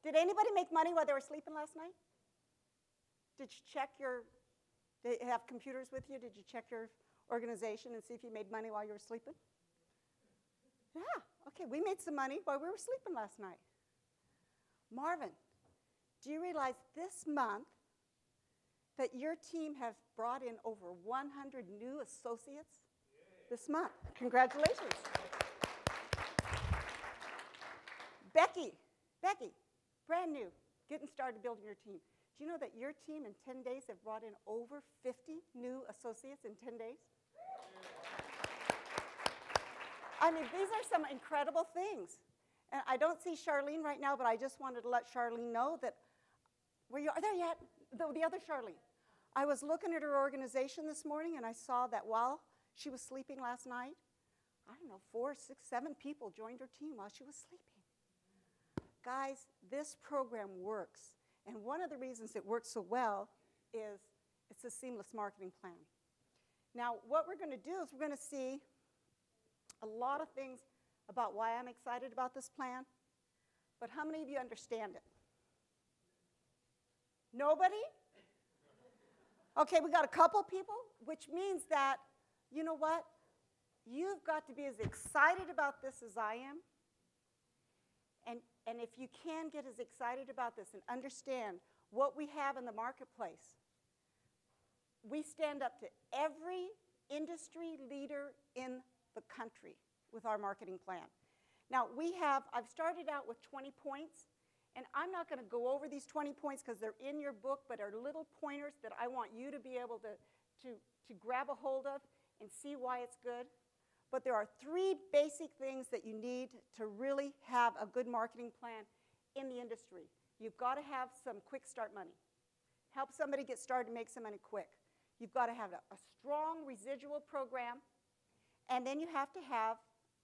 Did anybody make money while they were sleeping last night? Did you check they have computers with you? Did you check your organization and see if you made money while you were sleeping? Yeah, okay, we made some money while we were sleeping last night. Marvin, do you realize this month that your team has brought in over 100 new associates this month? Congratulations. Becky, brand new, getting started building your team. Do you know that your team in 10 days have brought in over 50 new associates in 10 days? I mean, these are some incredible things. And I don't see Charlene right now, but I just wanted to let Charlene know that, are there yet? The other Charlene. I was looking at her organization this morning, and I saw that while she was sleeping last night, I don't know, 4, 6, 7 people joined her team while she was sleeping. Guys, this program works. And one of the reasons it works so well is it's a seamless marketing plan. Now, what we're going to do is we're going to see a lot of things about why I'm excited about this plan. But how many of you understand it? Nobody? Okay, we got a couple people, which means that, you know what? You've got to be as excited about this as I am. And if you can get as excited about this and understand what we have in the marketplace, we stand up to every industry leader in the country with our marketing plan. Now, I've started out with 20 points, and I'm not going to go over these 20 points because they're in your book, but are little pointers that I want you to be able to grab a hold of and see why it's good. But there are 3 basic things that you need to really have a good marketing plan in the industry. You've got to have some quick start money. Help somebody get started and make some money quick. You've got to have a strong residual program. And then you have to have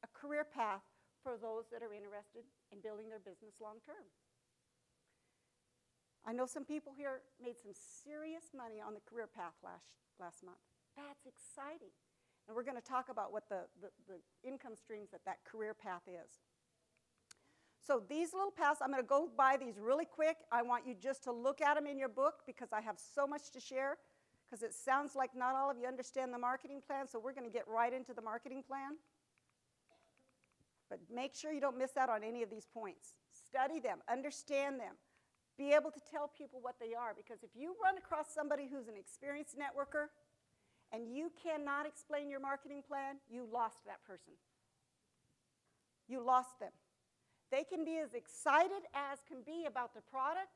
a career path for those that are interested in building their business long term. I know some people here made some serious money on the career path last month. That's exciting. And we're going to talk about what the income streams that career path is. So these little paths, I'm going to go by these really quick. I want you just to look at them in your book because I have so much to share, because it sounds like not all of you understand the marketing plan, so we're going to get right into the marketing plan. But make sure you don't miss out on any of these points. Study them, understand them, be able to tell people what they are, because if you run across somebody who's an experienced networker, and you cannot explain your marketing plan, you lost that person. You lost them. They can be as excited as can be about the product,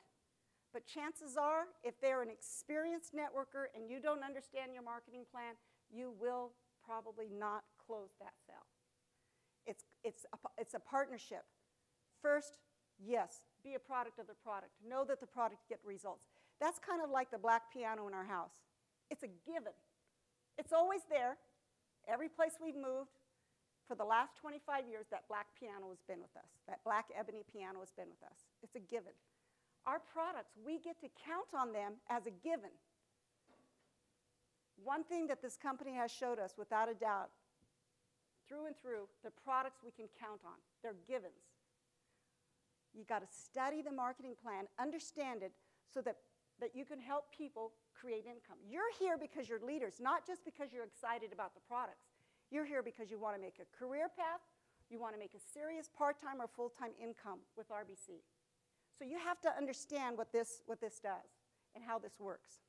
but chances are, if they're an experienced networker and you don't understand your marketing plan, you will probably not close that sale. It's a partnership. First, yes, be a product of the product. Know that the product gets results. That's kind of like the black piano in our house. It's a given. It's always there. Every place we've moved, for the last 25 years, that black piano has been with us. That black ebony piano has been with us. It's a given. Our products, we get to count on them as a given. One thing that this company has showed us, without a doubt, through and through, the products we can count on. They're givens. You've got to study the marketing plan, understand it, so that you can help people create income. You're here because you're leaders, not just because you're excited about the products. You're here because you want to make a career path, you want to make a serious part-time or full-time income with RBC. So you have to understand what this does and how this works.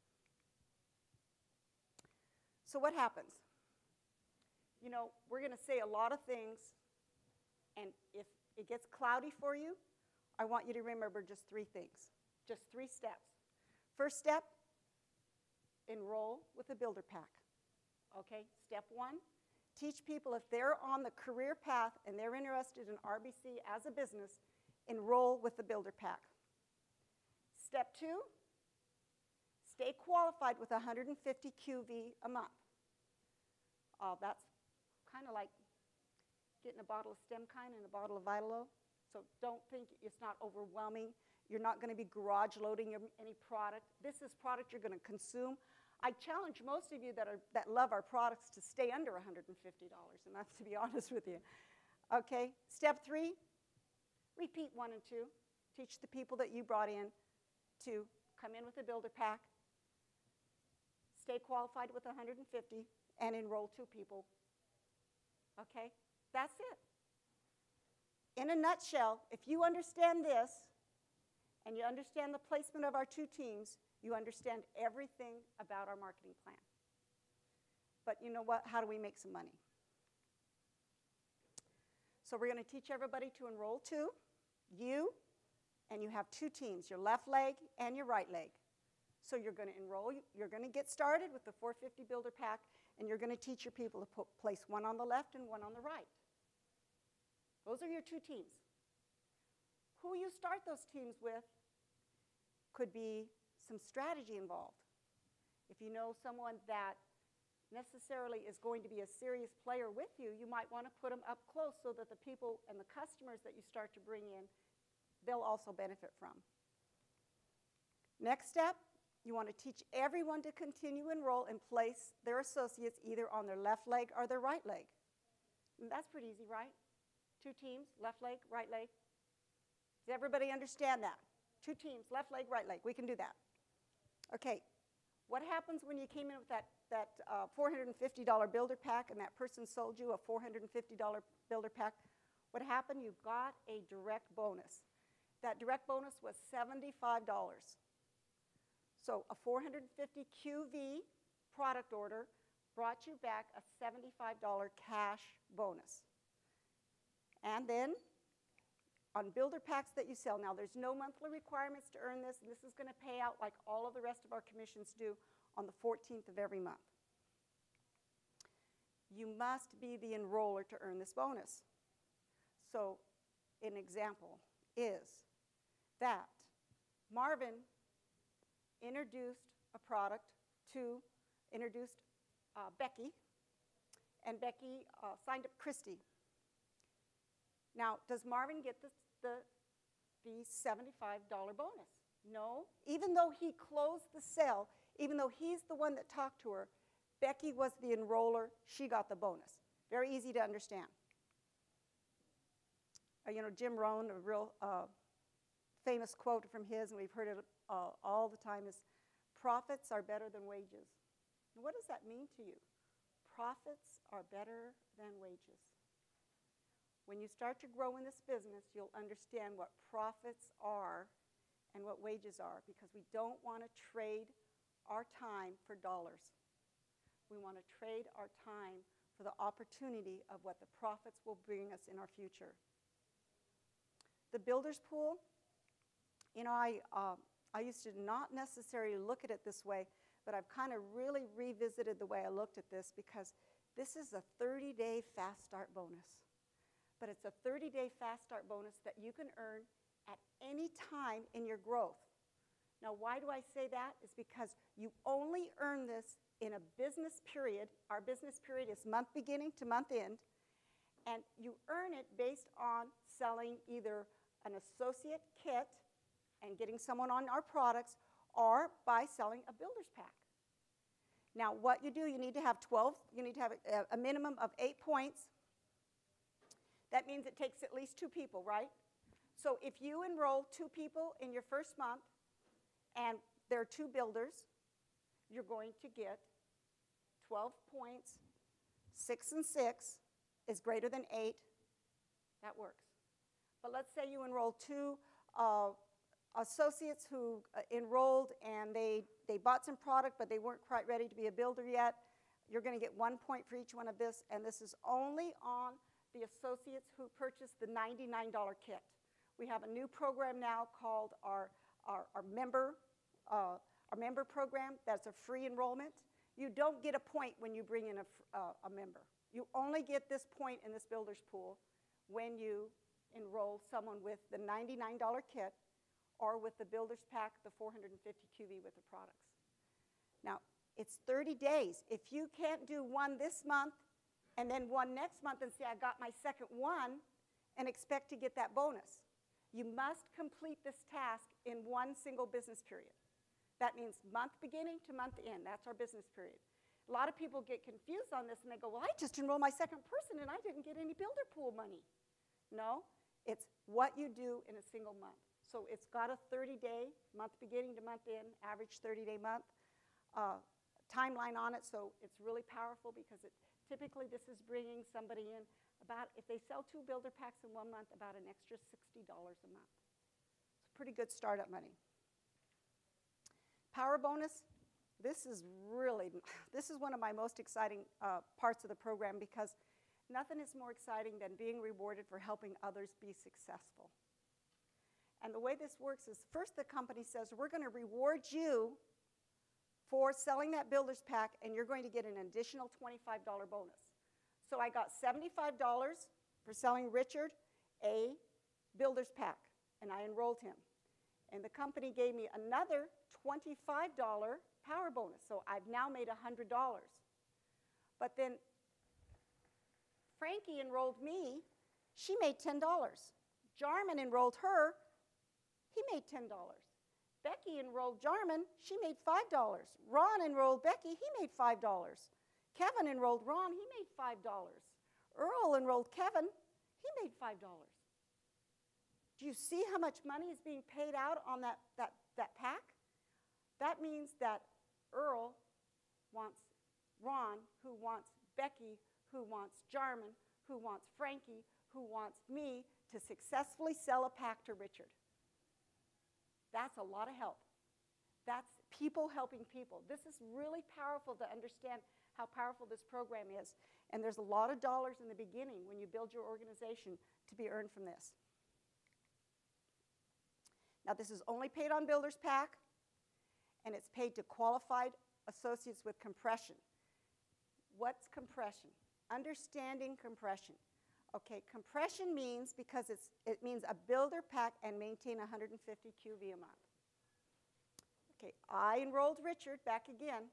So what happens? You know, we're going to say a lot of things, and if it gets cloudy for you, I want you to remember just 3 things, just 3 steps. First step, enroll with the builder pack. Okay, step 1, teach people if they're on the career path and they're interested in RBC as a business, enroll with the builder pack. Step 2, stay qualified with 150 QV a month. That's kind of like getting a bottle of StemKine and a bottle of Vitalo. So don't think it's not overwhelming. You're not going to be garage loading any product. This is product you're going to consume. I challenge most of you that love our products to stay under $150, and that's to be honest with you. Okay, step 3, repeat 1 and 2. Teach the people that you brought in to come in with a builder pack, stay qualified with 150, and enroll 2 people. Okay? That's it. In a nutshell, if you understand this, and you understand the placement of our 2 teams, you understand everything about our marketing plan. But you know what? How do we make some money? So we're going to teach everybody to enroll 2. And you have 2 teams, your left leg and your right leg. So you're going to enroll, you're going to get started with the 450 builder pack, and you're going to teach your people to place one on the left and one on the right. Those are your 2 teams. Who you start those teams with could be some strategy involved. If you know someone that necessarily is going to be a serious player with you, you might want to put them up close so that the people and the customers that you start to bring in, they'll also benefit from. Next step, you want to teach everyone to continue to enroll and place their associates either on their left leg or their right leg. And that's pretty easy, right? 2 teams, left leg, right leg. Does everybody understand that? 2 teams, left leg, right leg. We can do that. Okay, what happens when you came in with that $450 builder pack and that person sold you a $450 builder pack? What happened? You got a direct bonus. That direct bonus was $75. So a 450 QV product order brought you back a $75 cash bonus. And then on builder packs that you sell, now there's no monthly requirements to earn this, and this is going to pay out like all of the rest of our commissions do on the 14th of every month. You must be the enroller to earn this bonus. So an example is that Marvin introduced Becky, and Becky signed up Christy. Now, does Marvin get the $75 bonus? No. Even though he closed the sale, even though he's the one that talked to her, Becky was the enroller. She got the bonus. Very easy to understand. You know, Jim Rohn, a real famous quote from his, and we've heard it all the time, is, "Profits are better than wages." And what does that mean to you? Profits are better than wages. When you start to grow in this business, you'll understand what profits are and what wages are, because we don't want to trade our time for dollars. We want to trade our time for the opportunity of what the profits will bring us in our future. The builder's pool, you know, I used to not necessarily look at it this way, but I've kind of really revisited the way I looked at this, because this is a 30-day fast start bonus. But it's a 30-day fast start bonus that you can earn at any time in your growth. Now, why do I say that? It's because you only earn this in a business period. Our business period is month beginning to month end, and you earn it based on selling either an associate kit and getting someone on our products, or by selling a builder's pack. Now, what you do, you need to have a minimum of 8 points. That means it takes at least 2 people, right? So if you enroll 2 people in your first month, and there are 2 builders, you're going to get 12 points. 6 and 6 is greater than 8. That works. But let's say you enroll 2 associates who enrolled, and they bought some product, but they weren't quite ready to be a builder yet. You're going to get 1 point for each one of this, and this is only on the associates who purchased the $99 kit. We have a new program now called our member program. That's a free enrollment. You don't get a point when you bring in a member. You only get this point in this builder's pool when you enroll someone with the $99 kit, or with the builder's pack, the 450 QV with the products. Now, it's 30 days. If you can't do one this month and then one next month and say, I got my second one, and expect to get that bonus, you must complete this task in one single business period. That means month beginning to month end. That's our business period. A lot of people get confused on this, and they go, well, I just enrolled my second person, and I didn't get any builder pool money. No, it's what you do in a single month. So it's got a 30-day, month beginning to month end, average 30-day month timeline on it. So it's really powerful because typically this is bringing somebody in about, if they sell 2 builder packs in 1 month, about an extra $60 a month. It's pretty good startup money. Power bonus, this is one of my most exciting parts of the program, because nothing is more exciting than being rewarded for helping others be successful. And the way this works is, first the company says, we're going to reward you for selling that builder's pack, and you're going to get an additional $25 bonus. So I got $75 for selling Richard a builder's pack, and I enrolled him. And the company gave me another $25 power bonus, so I've now made $100. But then Frankie enrolled me, she made $10. Jarman enrolled her, he made $10. Becky enrolled Jarman, she made $5. Ron enrolled Becky, he made $5. Kevin enrolled Ron, he made $5. Earl enrolled Kevin, he made $5. Do you see how much money is being paid out on that pack? That means that Earl wants Ron, who wants Becky, who wants Jarman, who wants Frankie, who wants me to successfully sell a pack to Richard. That's a lot of help. That's people helping people. This is really powerful to understand how powerful this program is. And there's a lot of dollars in the beginning when you build your organization to be earned from this. Now, this is only paid on Builder's Pack, and it's paid to qualified associates with compression. What's compression? Understanding compression. Okay, compression means, because it means a builder pack and maintain 150 QV a month. Okay, I enrolled Richard back again.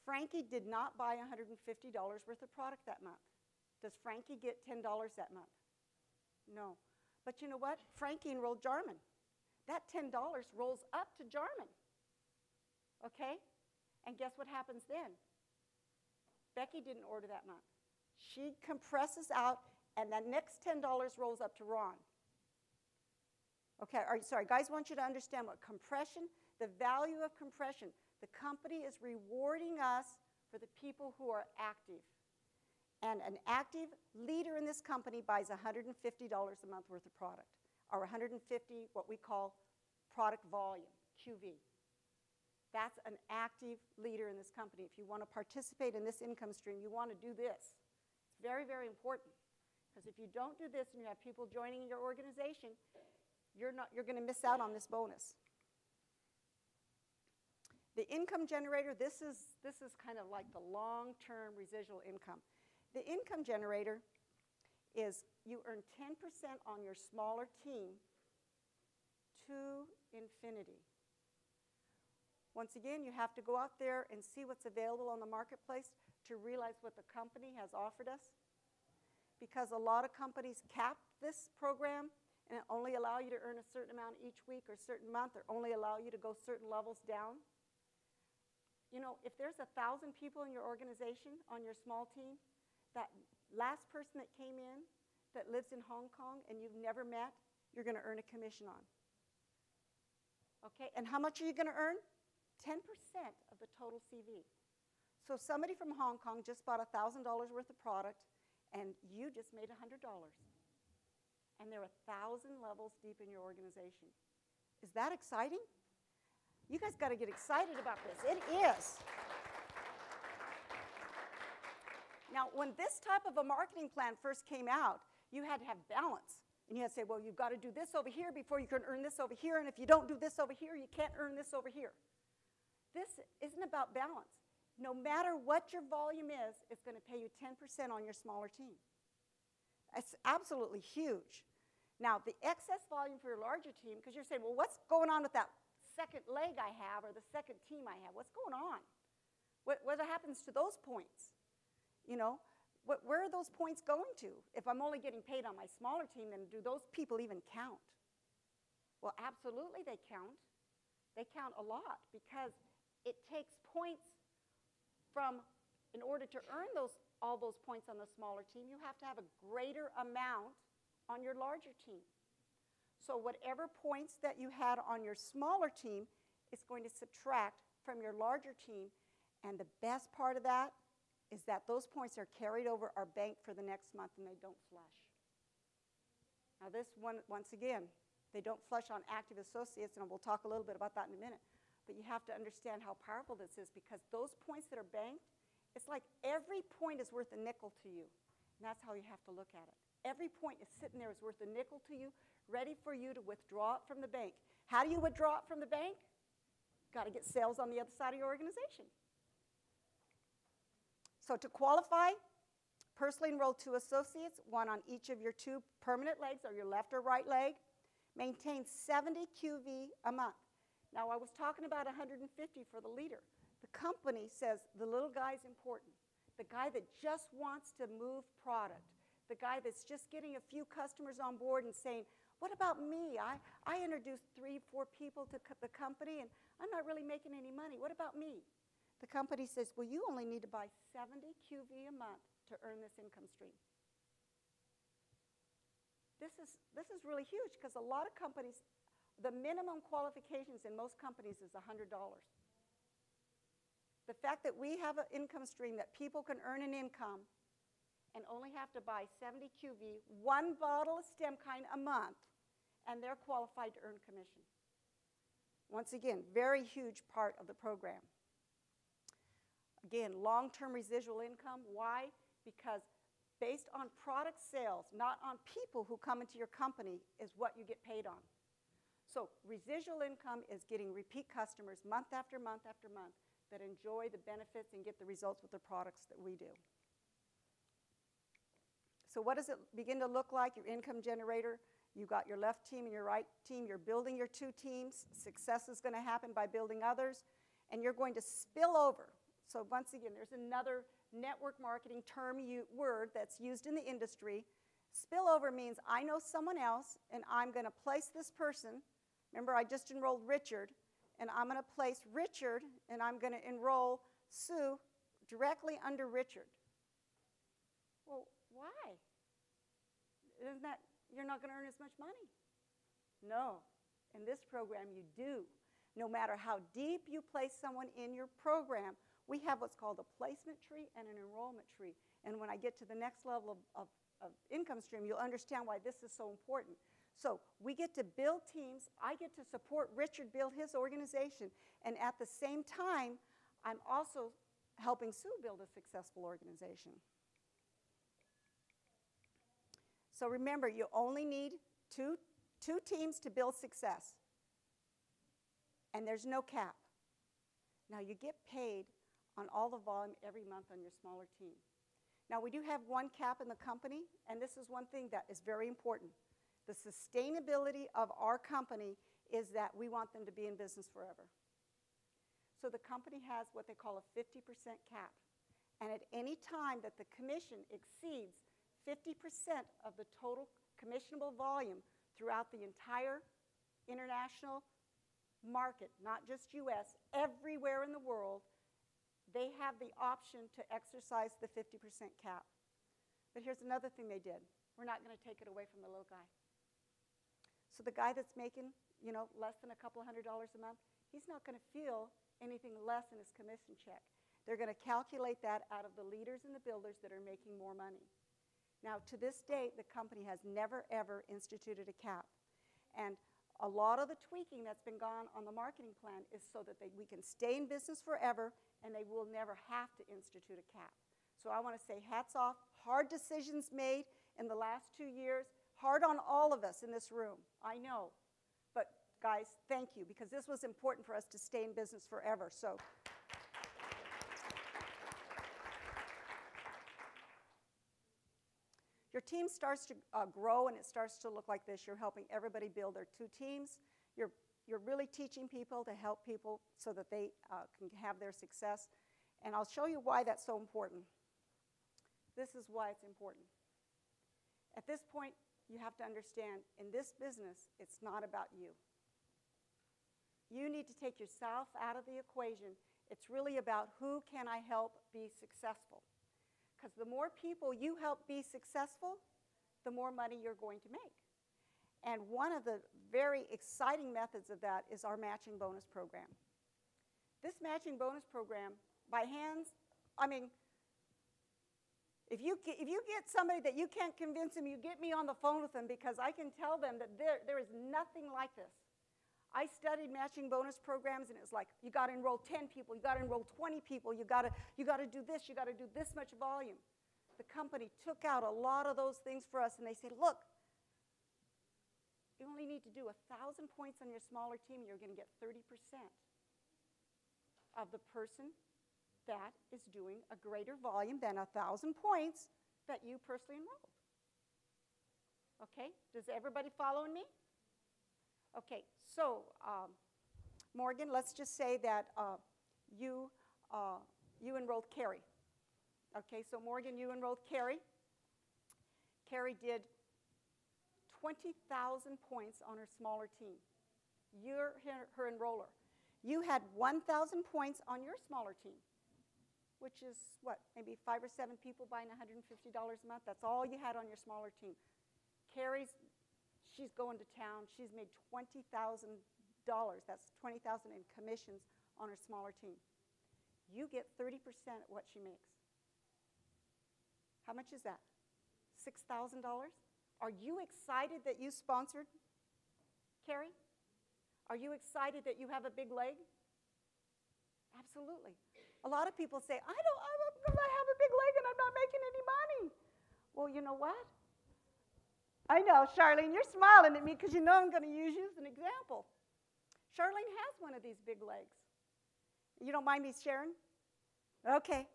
Frankie did not buy $150 worth of product that month. Does Frankie get $10 that month? No. But you know what? Frankie enrolled Jarman. That $10 rolls up to Jarman. Okay? And guess what happens then? Becky didn't order that month. She compresses out, and that next $10 rolls up to Ron. Okay, sorry, guys, I want you to understand what compression, the value of compression. The company is rewarding us for the people who are active. And an active leader in this company buys $150 a month worth of product, or 150 what we call product volume, QV. That's an active leader in this company. If you want to participate in this income stream, you want to do this. It's very, very important, because if you don't do this and you have people joining your organization, you're going to miss out on this bonus. The income generator, this is kind of like the long-term residual income. The income generator is you earn 10% on your smaller team to infinity. Once again, you have to go out there and see what's available on the marketplace to realize what the company has offered us. Because a lot of companies cap this program and only allow you to earn a certain amount each week or certain month, or only allow you to go certain levels down. You know, if there's 1,000 people in your organization on your small team, that last person that came in that lives in Hong Kong and you've never met, you're going to earn a commission on. Okay, and how much are you going to earn? 10% of the total CV. So somebody from Hong Kong just bought $1,000 worth of product, and you just made $100. And they're 1,000 levels deep in your organization. Is that exciting? You guys got to get excited about this. It is. Now, when this type of a marketing plan first came out, you had to have balance. And you had to say, well, you've got to do this over here before you can earn this over here. And if you don't do this over here, you can't earn this over here. This isn't about balance. No matter what your volume is, it's going to pay you 10% on your smaller team. It's absolutely huge. Now, the excess volume for your larger team, because you're saying, well, what's going on with that second leg I have or the second team I have? What's going on? What happens to those points? You know, where are those points going to? If I'm only getting paid on my smaller team, then do those people even count? Well, absolutely they count. They count a lot, because it takes points from, in order to earn all those points on the smaller team, you have to have a greater amount on your larger team. So whatever points that you had on your smaller team is going to subtract from your larger team. And the best part of that is that those points are carried over, are banked for the next month, and they don't flush. Now this one, once again, they don't flush on active associates, and we'll talk a little bit about that in a minute. But you have to understand how powerful this is, because those points that are banked, it's like every point is worth a nickel to you. And that's how you have to look at it. Every point is sitting there is worth a nickel to you, ready for you to withdraw it from the bank. How do you withdraw it from the bank? Got to get sales on the other side of your organization. So to qualify, personally enroll 2 associates, 1 on each of your 2 permanent legs, or your left or right leg. Maintain 70 QV a month. Now, I was talking about 150 for the leader. The company says the little guy's important. The guy that just wants to move product. The guy that's just getting a few customers on board and saying, what about me? I introduced 3, 4 people to the company, and I'm not really making any money. What about me? The company says, well, you only need to buy 70 QV a month to earn this income stream. This is really huge, because a lot of companies, the minimum qualifications in most companies is $100. The fact that we have an income stream that people can earn an income and only have to buy 70 QV, 1 bottle of StemKine a month, and they're qualified to earn commission. Once again, very huge part of the program. Again, long-term residual income. Why? Because based on product sales, not on people who come into your company, is what you get paid on. So residual income is getting repeat customers month after month after month that enjoy the benefits and get the results with the products that we do. So what does it begin to look like, your income generator? You've got your left team and your right team. You're building your 2 teams. Success is going to happen by building others. And you're going to spill over. So once again, there's another network marketing term, word that's used in the industry. Spillover means I know someone else, and I'm going to place this person. Remember, I just enrolled Richard, and I'm going to place Richard, and I'm going to enroll Sue directly under Richard. Well, why? Isn't that, you're not going to earn as much money? No. In this program, you do. No matter how deep you place someone in your program, we have what's called a placement tree and an enrollment tree. And when I get to the next level of income stream, you'll understand why this is so important. So we get to build teams. I get to support Richard build his organization. And at the same time, I'm also helping Sue build a successful organization. So remember, you only need two teams to build success. And there's no cap. Now, you get paid on all the volume every month on your smaller team. Now, we do have 1 cap in the company, and this is one thing that is very important. The sustainability of our company is that we want them to be in business forever. So the company has what they call a 50% cap. And at any time that the commission exceeds 50% of the total commissionable volume throughout the entire international market, not just US, everywhere in the world, they have the option to exercise the 50% cap. But here's another thing they did. We're not going to take it away from the little guy. So the guy that's making, less than a couple $100 a month, he's not going to feel anything less in his commission check. They're going to calculate that out of the leaders and the builders that are making more money. Now, to this date, the company has never, ever instituted a cap. And a lot of the tweaking that's been gone on the marketing plan is so that we can stay in business forever, and they will never have to institute a cap. So I want to say hats off. Hard decisions made in the last 2 years. Hard on all of us in this room, I know. But guys, thank you, because this was important for us to stay in business forever. So. Your team starts to grow, and it starts to look like this. You're helping everybody build their 2 teams. You're really teaching people to help people so that they can have their success. And I'll show you why that's so important. This is why it's important. At this point, you have to understand, in this business, it's not about you. You need to take yourself out of the equation. It's really about who can I help be successful. Because the more people you help be successful, the more money you're going to make. And one of the very exciting methods of that is our matching bonus program. This matching bonus program, by hands, I mean, if you get somebody that you can't convince them, you get me on the phone with them, because I can tell them that there is nothing like this. I studied matching bonus programs, and it was like, you got to enroll 10 people, you got to enroll 20 people, you got to do this, you got to do this much volume. The company took out a lot of those things for us, and they said, look, you only need to do 1,000 points on your smaller team, and you're going to get 30% of the person that is doing a greater volume than 1,000 points that you personally enrolled. Okay, does everybody follow me? Okay, so Morgan, let's just say that you enrolled Carrie. Okay, so Morgan, you enrolled Carrie. Carrie did 20,000 points on her smaller team. You're her enroller. You had 1,000 points on your smaller team, which is what, maybe 5 or 7 people buying $150 a month. That's all you had on your smaller team. Carrie's, she's going to town. She's made $20,000. That's $20,000 in commissions on her smaller team. You get 30% of what she makes. How much is that? $6,000? Are you excited that you sponsored Carrie? Are you excited that you have a big leg? Absolutely. A lot of people say, I have a big leg and I'm not making any money. Well, you know what? I know, Charlene, you're smiling at me because you know I'm going to use you as an example. Charlene has one of these big legs. You don't mind me sharing? Okay.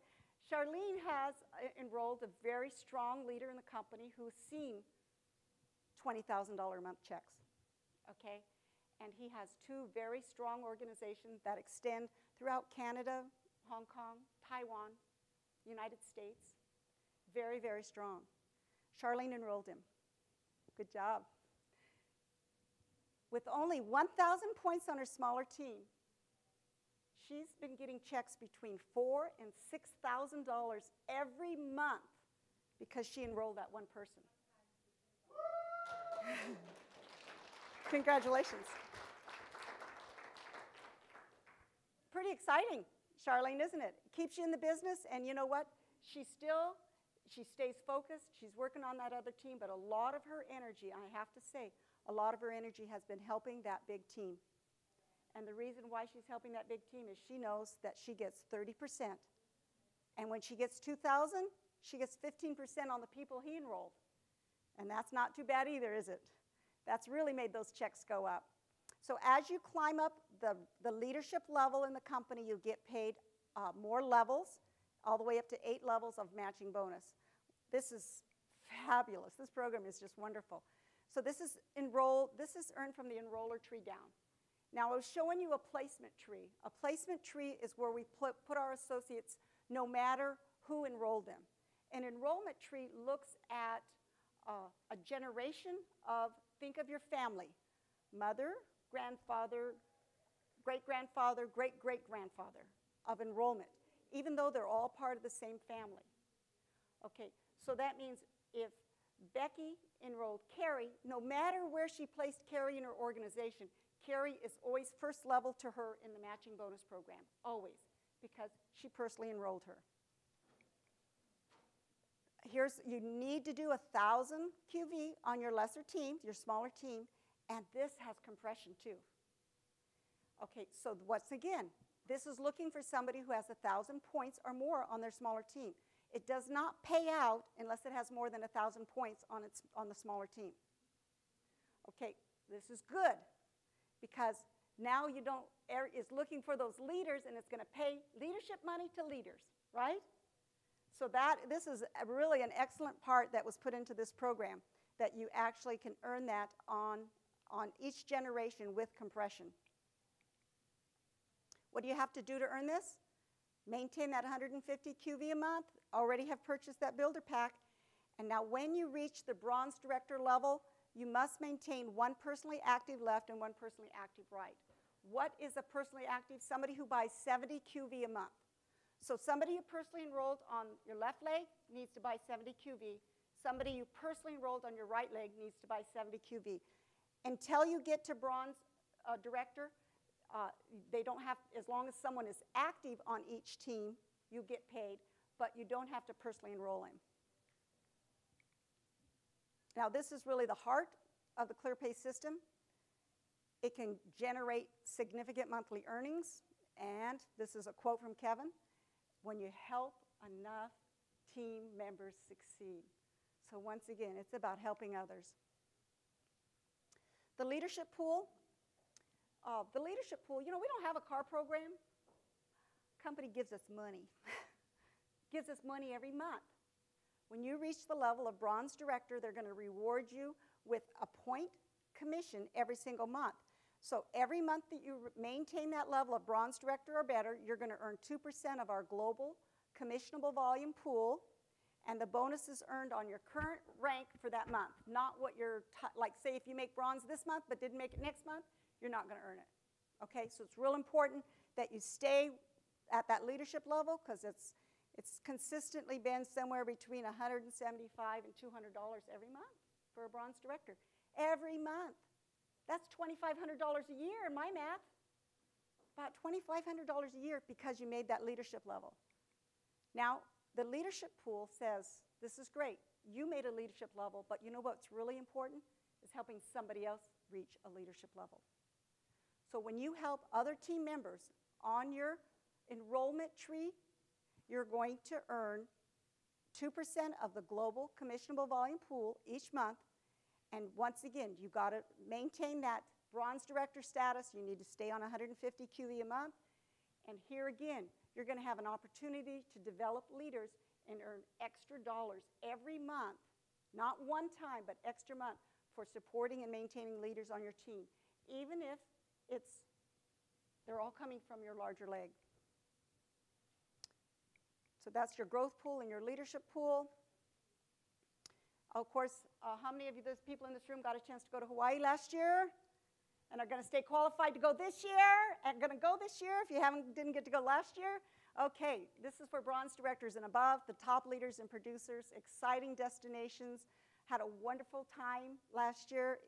Charlene has enrolled a very strong leader in the company who's seen $20,000 a month checks, okay? And he has 2 very strong organizations that extend throughout Canada, Hong Kong, Taiwan, United States. Very, very strong. Charlene enrolled him. Good job. With only 1,000 points on her smaller team, she's been getting checks between $4,000 and $6,000 every month because she enrolled that one person. Congratulations. Pretty exciting, Charlene, isn't it? Keeps you in the business, and you know what? She stays focused. She's working on that other team, but a lot of her energy, I have to say, a lot of her energy has been helping that big team. And the reason why she's helping that big team is she knows that she gets 30%. And when she gets 2,000, she gets 15% on the people he enrolled. And that's not too bad either, is it? That's really made those checks go up. So as you climb up the leadership level in the company, you get paid more levels, all the way up to 8 levels of matching bonus. This is fabulous. This program is just wonderful. So this is earned from the enroller tree down. Now I was showing you a placement tree. A placement tree is where we put our associates no matter who enrolled them. An enrollment tree looks at a generation of, think of your family, mother, grandfather, great-grandfather, great-great-grandfather of enrollment, even though they're all part of the same family. Okay, so that means if Becky enrolled Carrie, no matter where she placed Carrie in her organization, Carrie is always first level to her in the matching bonus program, always, because she personally enrolled her. You need to do 1,000 QV on your lesser team, your smaller team, and this has compression too. Okay, so once again, this is looking for somebody who has 1,000 points or more on their smaller team. It does not pay out unless it has more than 1,000 points on the smaller team. Okay, this is good because now it's looking for those leaders, and it's going to pay leadership money to leaders, right? So this is really an excellent part that was put into this program, that you actually can earn that on each generation with compression. What do you have to do to earn this? Maintain that 150 QV a month, already have purchased that builder pack, and now when you reach the bronze director level, you must maintain 1 personally active left and 1 personally active right. What is a personally active? Somebody who buys 70 QV a month. So somebody you personally enrolled on your left leg needs to buy 70 QV. Somebody you personally enrolled on your right leg needs to buy 70 QV. Until you get to bronze director, they don't have, as long as someone is active on each team, you get paid, but you don't have to personally enroll him. Now, this is really the heart of the ClearPay system. It can generate significant monthly earnings, and this is a quote from Kevin, when you help enough team members succeed. So once again, it's about helping others. The leadership pool. You know, we don't have a car program. Company gives us money. Gives us money every month. When you reach the level of bronze director, they're going to reward you with a point commission every single month. So every month that you maintain that level of bronze director or better, you're going to earn 2% of our global commissionable volume pool, and the bonus is earned on your current rank for that month, not what you're, like say if you make bronze this month but didn't make it next month, you're not going to earn it. Okay, so it's real important that you stay at that leadership level, because it's consistently been somewhere between $175 and $200 every month for a bronze director. Every month. That's $2,500 a year in my math. About $2,500 a year because you made that leadership level. Now, the leadership pool says, this is great. You made a leadership level, but you know what's really important? Is helping somebody else reach a leadership level. So when you help other team members on your enrollment tree, you're going to earn 2% of the global commissionable volume pool each month. And once again, you got to maintain that bronze director status. You need to stay on 150 QE a month. And here again, you're going to have an opportunity to develop leaders and earn extra dollars every month, not one time, but extra month for supporting and maintaining leaders on your team, even if they're all coming from your larger leg. So that's your growth pool and your leadership pool. Of course, how many of you, those people in this room, got a chance to go to Hawaii last year and are going to stay qualified to go this year and going to go this year if you didn't get to go last year? Okay, this is for bronze directors and above, the top leaders and producers, exciting destinations. Had a wonderful time last year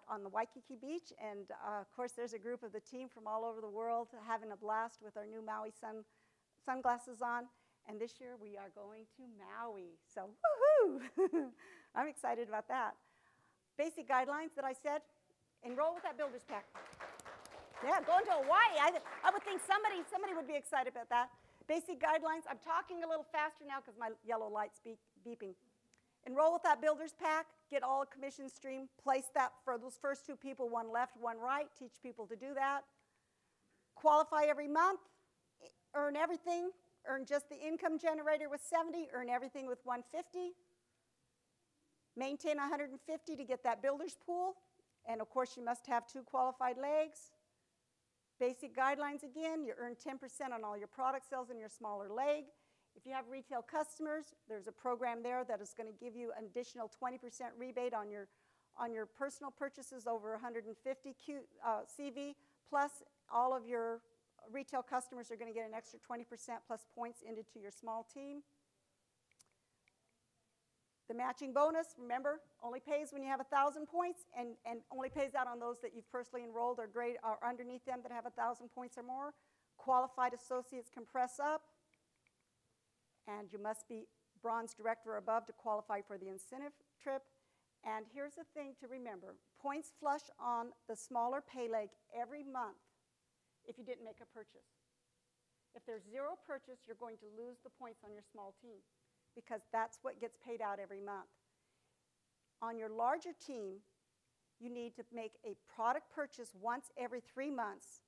on the Waikiki Beach, and of course there's a group of the team from all over the world having a blast with our new Maui sunglasses on. And this year we are going to Maui, so woohoo! I'm excited about that. Basic guidelines that I said, enroll with that builder's pack. Yeah, going to Hawaii. I would think somebody would be excited about that. Basic guidelines. I'm talking a little faster now because my yellow light's beeping. Enroll with that builder's pack. Get all commission stream. Place that for those first two people, one left, one right. Teach people to do that. Qualify every month. Earn everything. Earn just the income generator with 70. Earn everything with 150. Maintain 150 to get that builder's pool. And of course, you must have 2 qualified legs. Basic guidelines again, you earn 10% on all your product sales in your smaller leg. If you have retail customers, there's a program there that is going to give you an additional 20% rebate on your personal purchases over 150 CV, plus all of your retail customers are going to get an extra 20% plus points into your small team. The matching bonus, remember, only pays when you have 1,000 points and only pays out on those that you've personally enrolled or underneath them that have 1,000 points or more. Qualified associates can press up. And you must be bronze director or above to qualify for the incentive trip. And here's the thing to remember. Points flush on the smaller pay leg every month if you didn't make a purchase. If there's 0 purchase, you're going to lose the points on your small team, because that's what gets paid out every month. On your larger team, you need to make a product purchase once every 3 months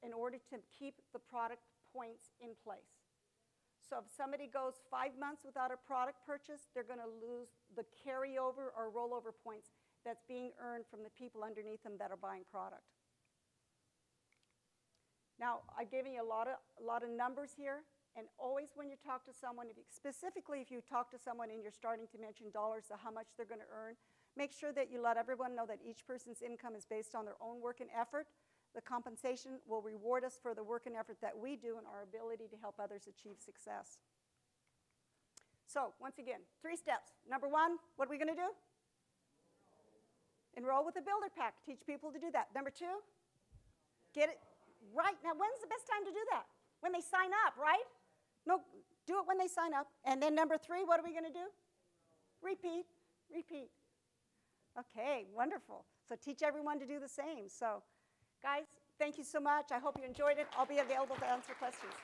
in order to keep the product points in place. So if somebody goes 5 months without a product purchase, they're going to lose the carryover or rollover points that's being earned from the people underneath them that are buying product. Now, I've given you a lot of numbers here. And always when you talk to someone, specifically if you talk to someone and you're starting to mention dollars, how much they're going to earn, make sure that you let everyone know that each person's income is based on their own work and effort. The compensation will reward us for the work and effort that we do and our ability to help others achieve success. So once again, 3 steps. Number 1, what are we going to do? Enroll with a builder pack. Teach people to do that. Number 2, get it right. Now, when's the best time to do that? When they sign up, right? No, do it when they sign up. And then number 3, what are we going to do? Repeat, repeat. Okay, wonderful. So teach everyone to do the same. So, guys, thank you so much. I hope you enjoyed it. I'll be available to answer questions.